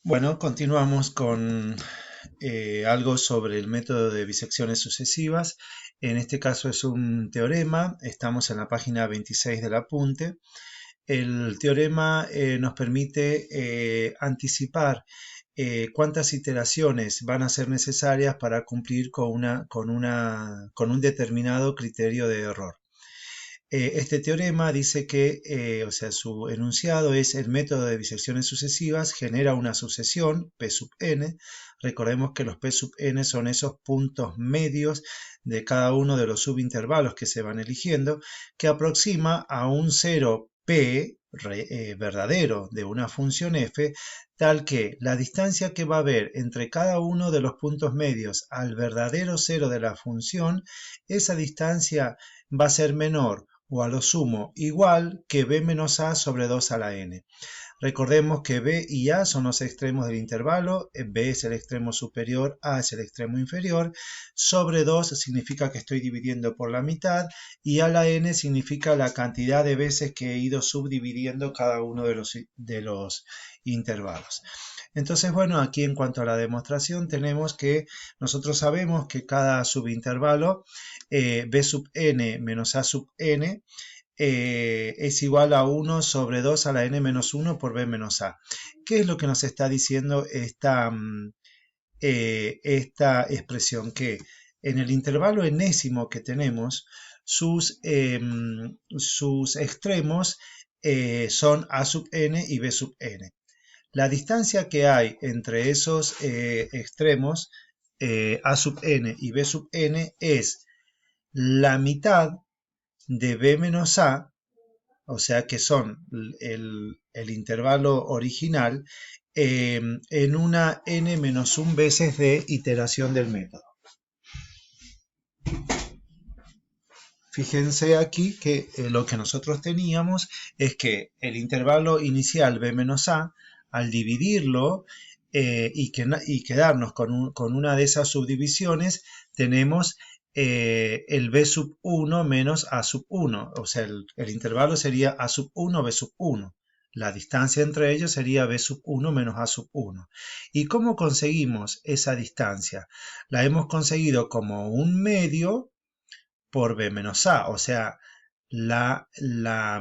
Bueno, continuamos con algo sobre el método de bisecciones sucesivas. En este caso es un teorema, estamos en la página 26 del apunte. El teorema nos permite anticipar cuántas iteraciones van a ser necesarias para cumplir con un determinado criterio de error. Este teorema dice que, o sea, su enunciado es el método de bisecciones sucesivas genera una sucesión P sub n. Recordemos que los P sub n son esos puntos medios de cada uno de los subintervalos que se van eligiendo, que aproxima a un 0 P verdadero de una función f, tal que la distancia que va a haber entre cada uno de los puntos medios al verdadero cero de la función, esa distancia va a ser menor o a lo sumo igual que b menos a sobre 2 a la n. Recordemos que b y a son los extremos del intervalo, b es el extremo superior, a es el extremo inferior, sobre 2 significa que estoy dividiendo por la mitad y a la n significa la cantidad de veces que he ido subdividiendo cada uno de los intervalos. Entonces, bueno, aquí en cuanto a la demostración tenemos que nosotros sabemos que cada subintervalo b sub n menos a sub n es igual a 1 sobre 2 a la n menos 1 por b menos a. ¿Qué es lo que nos está diciendo esta expresión? Que en el intervalo enésimo que tenemos, sus extremos son a sub n y b sub n. La distancia que hay entre esos extremos, a sub n y b sub n, es la mitad de b menos a, o sea que son el intervalo original, en una n menos 1 veces de iteración del método. Fíjense aquí que lo que nosotros teníamos es que el intervalo inicial b menos a, al dividirlo y quedarnos con una de esas subdivisiones, tenemos el b sub 1 menos a sub 1, o sea, el intervalo sería a sub 1, b sub 1. La distancia entre ellos sería b sub 1 menos a sub 1. ¿Y cómo conseguimos esa distancia? La hemos conseguido como un medio por b menos a, o sea, la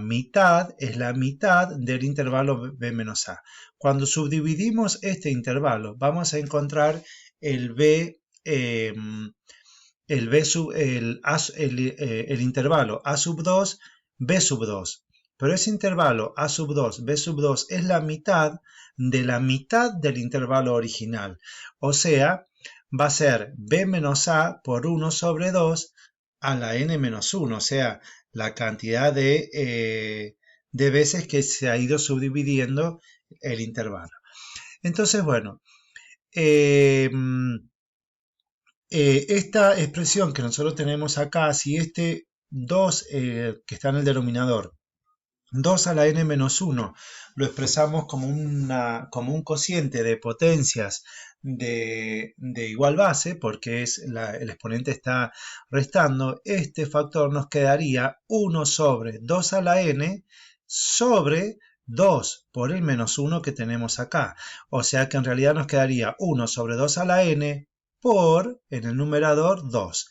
mitad es la mitad del intervalo b menos a. Cuando subdividimos este intervalo, vamos a encontrar el intervalo a sub 2, b sub 2. Pero ese intervalo a sub 2, b sub 2 es la mitad de la mitad del intervalo original. O sea, va a ser b menos a por 1 sobre 2 a la n menos 1. O sea, la cantidad de veces que se ha ido subdividiendo el intervalo. Entonces, bueno, esta expresión que nosotros tenemos acá, si este 2 que está en el denominador, 2 a la n menos 1, lo expresamos como un cociente de potencias de igual base, porque el exponente está restando, este factor nos quedaría 1 sobre 2 a la n sobre 2 por el menos 1 que tenemos acá. O sea que en realidad nos quedaría 1 sobre 2 a la n por, en el numerador, 2.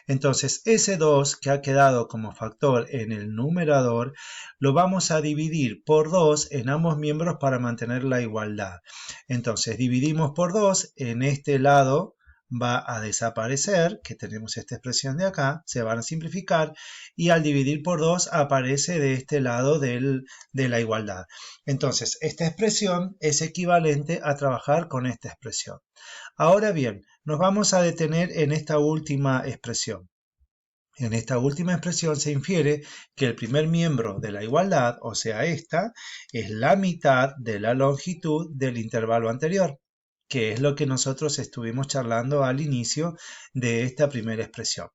Entonces, ese 2 que ha quedado como factor en el numerador, lo vamos a dividir por 2 en ambos miembros para mantener la igualdad. Entonces, dividimos por 2, en este lado va a desaparecer, que tenemos esta expresión de acá, se van a simplificar, y al dividir por 2 aparece de este lado de la igualdad. Entonces, esta expresión es equivalente a trabajar con esta expresión. Ahora bien, nos vamos a detener en esta última expresión. En esta última expresión se infiere que el primer miembro de la igualdad, o sea esta, es la mitad de la longitud del intervalo anterior, que es lo que nosotros estuvimos charlando al inicio de esta primera expresión.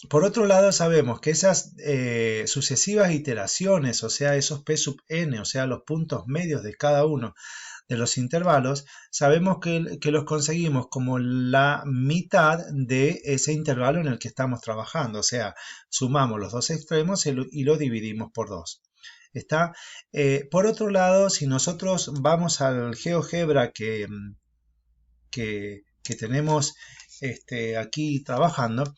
Por otro lado, sabemos que esas sucesivas iteraciones, o sea, esos P sub n, o sea, los puntos medios de cada uno de los intervalos, sabemos que los conseguimos como la mitad de ese intervalo en el que estamos trabajando, o sea, sumamos los dos extremos y lo dividimos por 2. ¿Está? Por otro lado, si nosotros vamos al GeoGebra que tenemos aquí trabajando,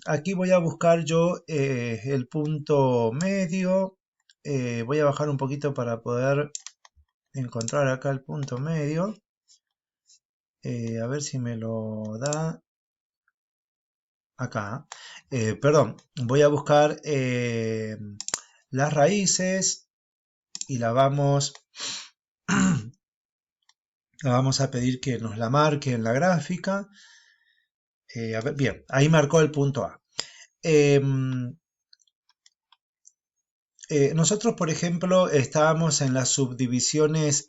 aquí voy a buscar yo el punto medio. Voy a bajar un poquito para poder encontrar acá el punto medio. A ver si me lo da acá. Perdón, voy a buscar las raíces y la vamos a pedir que nos la marque en la gráfica. A ver, bien, ahí marcó el punto A. Nosotros, por ejemplo, estábamos en las subdivisiones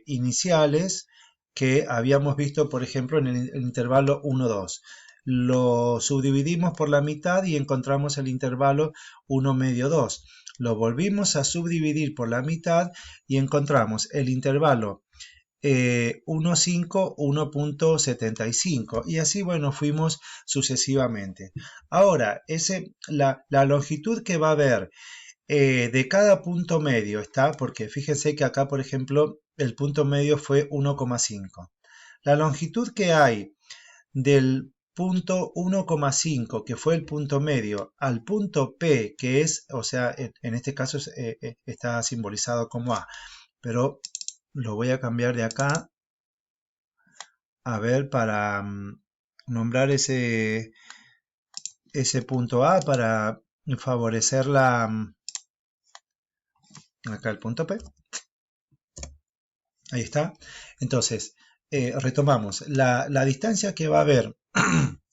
iniciales que habíamos visto, por ejemplo, en el intervalo 1, 2. Lo subdividimos por la mitad y encontramos el intervalo 1 medio 2. Lo volvimos a subdividir por la mitad y encontramos el intervalo 1,5, 1.75 y así, bueno, fuimos sucesivamente. Ahora, la longitud que va a haber de cada punto medio, ¿está? Porque fíjense que acá, por ejemplo, el punto medio fue 1,5. La longitud que hay del punto 1,5, que fue el punto medio, al punto P, que es, o sea, en este caso está simbolizado como A, pero lo voy a cambiar de acá, a ver, para nombrar ese punto A, para favorecer acá el punto P. Ahí está. Entonces, retomamos. La distancia que va a haber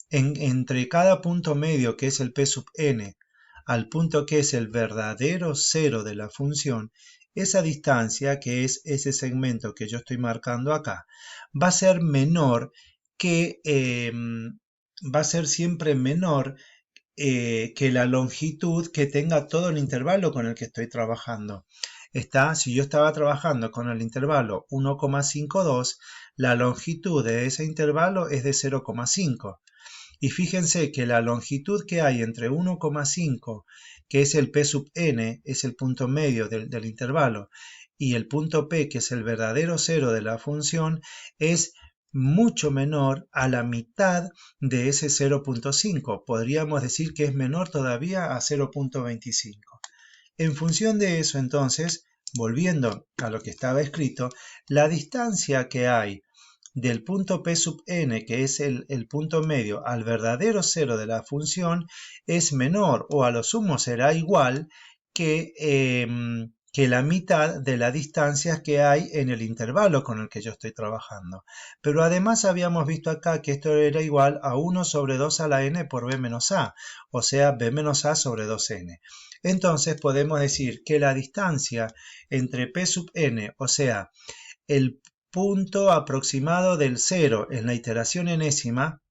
entre cada punto medio, que es el P sub n, al punto que es el verdadero cero de la función, esa distancia, que es ese segmento que yo estoy marcando acá, va a ser menor que, va a ser siempre menor que la longitud que tenga todo el intervalo con el que estoy trabajando. Si yo estaba trabajando con el intervalo 1,52, la longitud de ese intervalo es de 0,5. Y fíjense que la longitud que hay entre 1,5, que es el P sub n, es el punto medio del intervalo, y el punto P, que es el verdadero cero de la función, es mucho menor a la mitad de ese 0,5. Podríamos decir que es menor todavía a 0,25. En función de eso, entonces, volviendo a lo que estaba escrito, la distancia que hay del punto P sub n, que es el punto medio, al verdadero cero de la función, es menor o a lo sumo será igual que la mitad de la distancia que hay en el intervalo con el que yo estoy trabajando. Pero además habíamos visto acá que esto era igual a 1 sobre 2 a la n por b menos a, o sea, b menos a sobre 2n. Entonces podemos decir que la distancia entre P sub n, o sea, el punto aproximado del cero en la iteración enésima,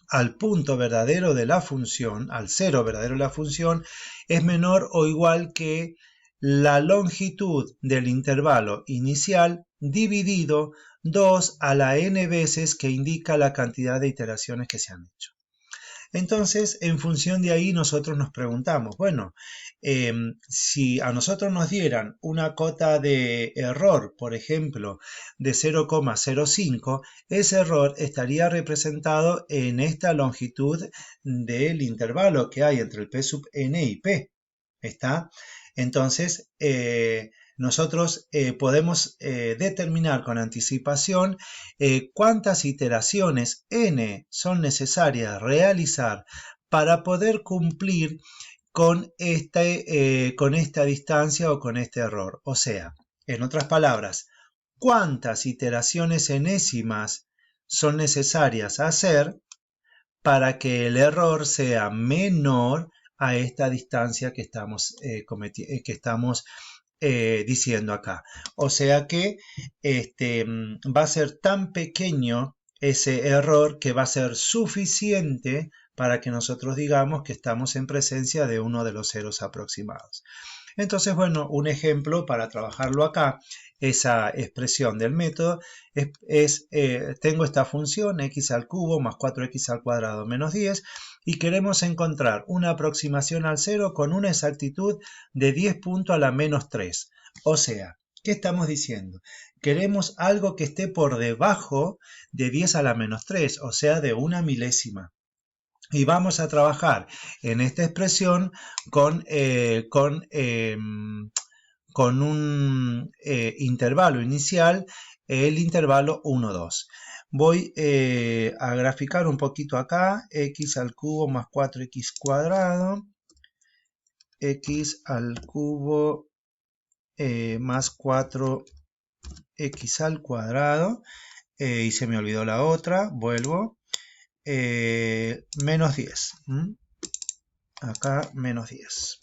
al punto verdadero de la función, al cero verdadero de la función, es menor o igual que la longitud del intervalo inicial dividido 2 a la n veces que indica la cantidad de iteraciones que se han hecho. Entonces, en función de ahí, nosotros nos preguntamos, bueno, si a nosotros nos dieran una cota de error, por ejemplo, de 0,05, ese error estaría representado en esta longitud del intervalo que hay entre el P sub n y P. ¿Está? Entonces, nosotros podemos determinar con anticipación cuántas iteraciones n son necesarias realizar para poder cumplir con esta distancia o con este error. O sea, en otras palabras, cuántas iteraciones enésimas son necesarias hacer para que el error sea menor a esta distancia que estamos diciendo acá. O sea que va a ser tan pequeño ese error que va a ser suficiente para que nosotros digamos que estamos en presencia de uno de los ceros aproximados. Entonces, bueno, un ejemplo para trabajarlo acá, esa expresión del método, tengo esta función x al cubo más 4x al cuadrado menos 10, y queremos encontrar una aproximación al 0 con una exactitud de 10 puntos a la menos 3. O sea, ¿qué estamos diciendo? Queremos algo que esté por debajo de 10 a la menos 3, o sea, de una milésima. Y vamos a trabajar en esta expresión con un intervalo inicial, el intervalo 1, 2. Voy a graficar un poquito acá, x al cubo más 4x cuadrado, x al cubo más 4x al cuadrado, y se me olvidó la otra, vuelvo, menos 10. Acá menos 10.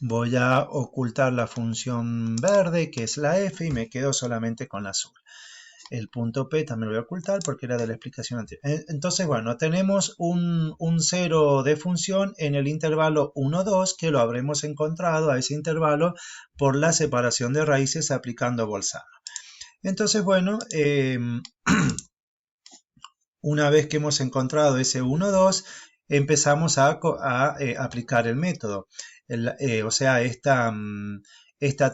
Voy a ocultar la función verde, que es la f, y me quedo solamente con la azul. El punto P también lo voy a ocultar porque era de la explicación anterior. Entonces, bueno, tenemos un 0 de función en el intervalo 1, 2, que lo habremos encontrado a ese intervalo por la separación de raíces aplicando Bolzano. Entonces, bueno, una vez que hemos encontrado ese 1, 2, empezamos a aplicar el método, o sea, esta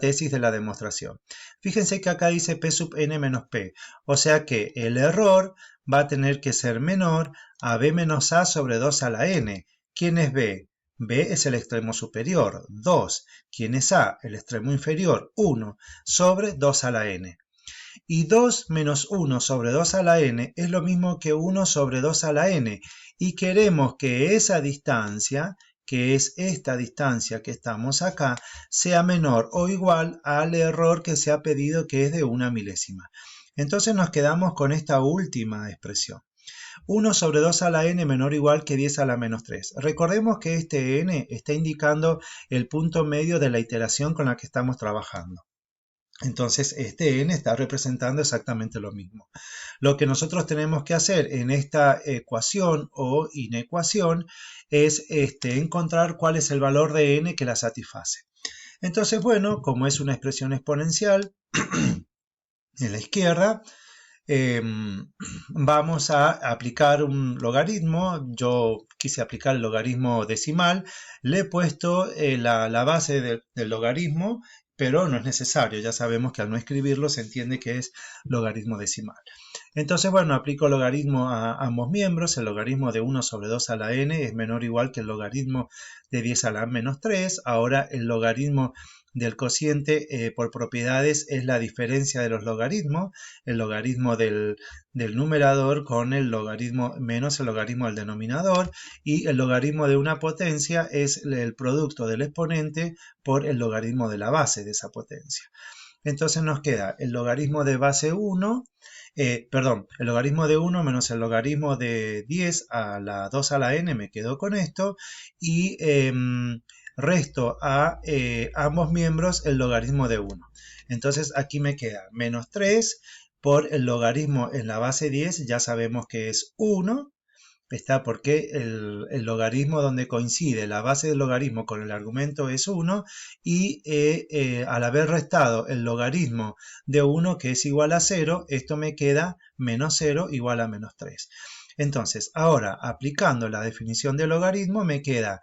tesis de la demostración. Fíjense que acá dice P sub n menos P, o sea que el error va a tener que ser menor a B menos A sobre 2 a la n. ¿Quién es B? B es el extremo superior, 2. ¿Quién es A? El extremo inferior, 1, sobre 2 a la n. Y 2 menos 1 sobre 2 a la n es lo mismo que 1 sobre 2 a la n. Y queremos que esa distancia, que es esta distancia que estamos acá, sea menor o igual al error que se ha pedido, que es de una milésima. Entonces nos quedamos con esta última expresión. 1 sobre 2 a la n menor o igual que 10 a la menos 3. Recordemos que este n está indicando el punto medio de la iteración con la que estamos trabajando. Entonces este n está representando exactamente lo mismo. Lo que nosotros tenemos que hacer en esta ecuación o inecuación es encontrar cuál es el valor de n que la satisface. Entonces, bueno, como es una expresión exponencial, en la izquierda, vamos a aplicar un logaritmo. Yo quise aplicar el logaritmo decimal, le he puesto la base del logaritmo, pero no es necesario, ya sabemos que al no escribirlo se entiende que es logaritmo decimal. Entonces, bueno, aplico logaritmo a ambos miembros. El logaritmo de 1 sobre 2 a la n es menor o igual que el logaritmo de 10 a la menos 3. Ahora el logaritmo del cociente por propiedades es la diferencia de los logaritmos, el logaritmo del numerador con el logaritmo menos el logaritmo del denominador, y el logaritmo de una potencia es el producto del exponente por el logaritmo de la base de esa potencia. Entonces nos queda el logaritmo de base 1, el logaritmo de 1 menos el logaritmo de 10 a la 2 a la n, me quedo con esto, y resto a ambos miembros el logaritmo de 1. Entonces aquí me queda menos 3 por el logaritmo en la base 10, ya sabemos que es 1, está porque el logaritmo donde coincide la base del logaritmo con el argumento es 1, y al haber restado el logaritmo de 1, que es igual a 0, esto me queda menos 0 igual a menos 3. Entonces, ahora aplicando la definición de logaritmo me queda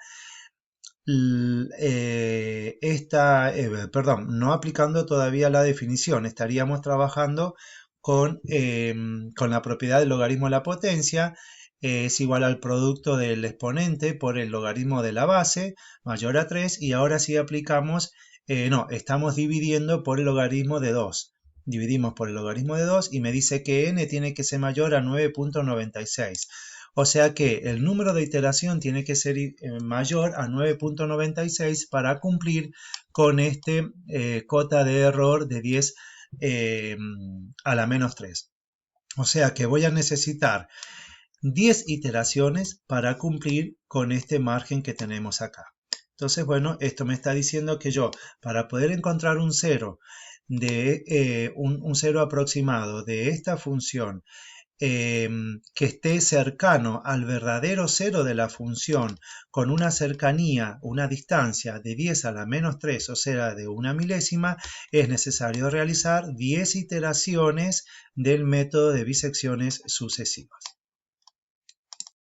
no aplicando todavía la definición, estaríamos trabajando con la propiedad del logaritmo de la potencia, es igual al producto del exponente por el logaritmo de la base, mayor a 3, y ahora sí aplicamos, estamos dividiendo por el logaritmo de 2. Dividimos por el logaritmo de 2 y me dice que n tiene que ser mayor a 9.96. O sea que el número de iteración tiene que ser mayor a 9.96 para cumplir con este cota de error de 10 a la menos 3. O sea que voy a necesitar 10 iteraciones para cumplir con este margen que tenemos acá. Entonces, bueno, esto me está diciendo que yo, para poder encontrar un cero, un cero aproximado de esta función, que esté cercano al verdadero cero de la función con una cercanía, una distancia de 10 a la menos 3, o sea, de una milésima, es necesario realizar 10 iteraciones del método de bisecciones sucesivas.